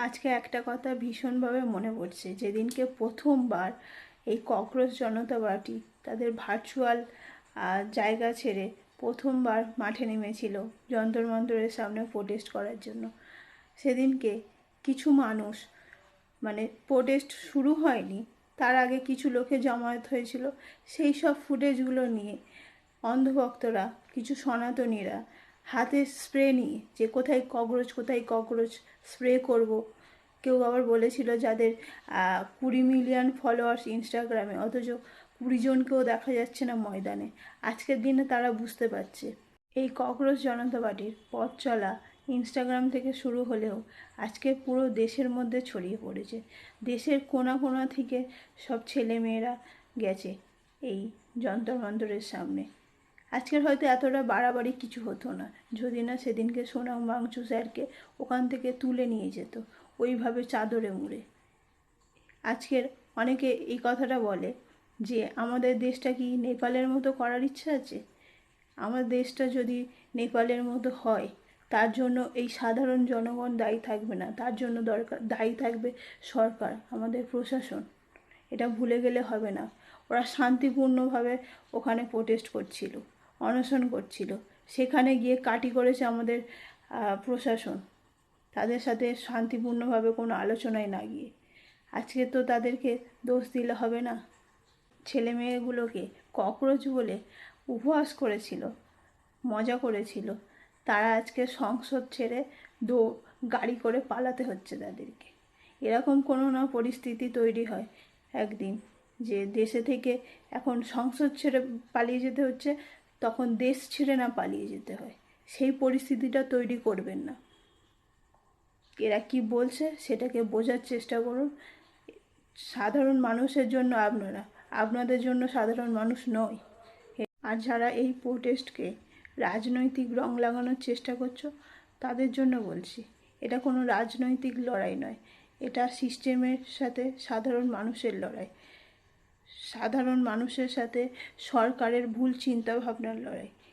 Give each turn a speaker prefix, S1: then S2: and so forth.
S1: আজকে একটা কথা ভীষণভাবে মনে পড়ছে, যেদিনকে প্রথমবার এই ককরোচ জনতা পার্টি তাদের ভার্চুয়াল জায়গা ছেড়ে প্রথমবার মাঠে নেমেছিল যন্তর মন্তরের সামনে প্রোটেস্ট করার জন্য। সেদিনকে কিছু মানুষ, মানে প্রোটেস্ট শুরু হয়নি তার আগে কিছু লোকে জমায়েত হয়েছিল, সেই সব ফুটেজগুলো নিয়ে অন্ধভক্তরা, কিছু সনাতনীরা হাতে স্প্রে নিয়ে যে কোথায় ককরোচ স্প্রে করব। কেউ আবার বলেছিল যাদের 20 মিলিয়ন ফলোয়ার্স ইনস্টাগ্রামে, অথচ 20 জনকেও দেখা যাচ্ছে না ময়দানে। আজকের দিনে তারা বুঝতে পারছে এই ককরোচ জনতা পার্টির পথ চলা ইনস্টাগ্রাম থেকে শুরু হলেও আজকে পুরো দেশের মধ্যে ছড়িয়ে পড়েছে। দেশের কোনা কোনা থেকে সব ছেলে মেয়েরা গেছে এই যন্তর মন্তরের সামনে। আজকের হয়তো এতটা বাড়াবাড়ি কিছু হতো না যদি না সেদিনকে সোনাম বাংচু স্যারকে ওখান থেকে তুলে নিয়ে যেত ওইভাবে চাদরে মুড়ে। আজকের অনেকে এই কথাটা বলে যে আমাদের দেশটা কি নেপালের মতো করার ইচ্ছা আছে? আমার দেশটা যদি নেপালের মতো হয় তার জন্য এই সাধারণ জনগণ দায়ী থাকবে না, তার জন্য দায়ী থাকবে সরকার, আমাদের প্রশাসন। এটা ভুলে গেলে হবে না। ওরা শান্তিপূর্ণভাবে ওখানে প্রোটেস্ট করছিল, অনশন করছিল, সেখানে গিয়ে কাটি করেছে আমাদের প্রশাসন, তাদের সাথে শান্তিপূর্ণভাবে কোনো আলোচনায় না গিয়ে। আজকে তো তাদেরকে দোষ দিলে হবে না। ছেলে মেয়েগুলোকে ককরোচ বলে উপহাস করেছিল, মজা করেছিল, তারা আজকে সংসদ ছেড়ে গাড়ি করে পালাতে হচ্ছে তাদেরকে। এরকম কোনো না পরিস্থিতি তৈরি হয় একদিন, যে দেশে থেকে এখন সংসদ ছেড়ে পালিয়ে যেতে হচ্ছে, তখন দেশ ছেড়ে না পালিয়ে যেতে হয়, সেই পরিস্থিতিটা তৈরি করবেন না। এরা কি বলছে সেটাকে বোঝার চেষ্টা করুন। সাধারণ মানুষের জন্য আপনারা, আপনাদের জন্য সাধারণ মানুষ নয়। আর যারা এই প্রোটেস্টকে রাজনৈতিক রং লাগানোর চেষ্টা করছো তাদের জন্য বলছি, এটা কোনো রাজনৈতিক লড়াই নয়, এটা সিস্টেমের সাথে সাধারণ মানুষের লড়াই, সাধারণ মানুষের সাথে সরকারের ভুল চিন্তাভাবনার লড়াই।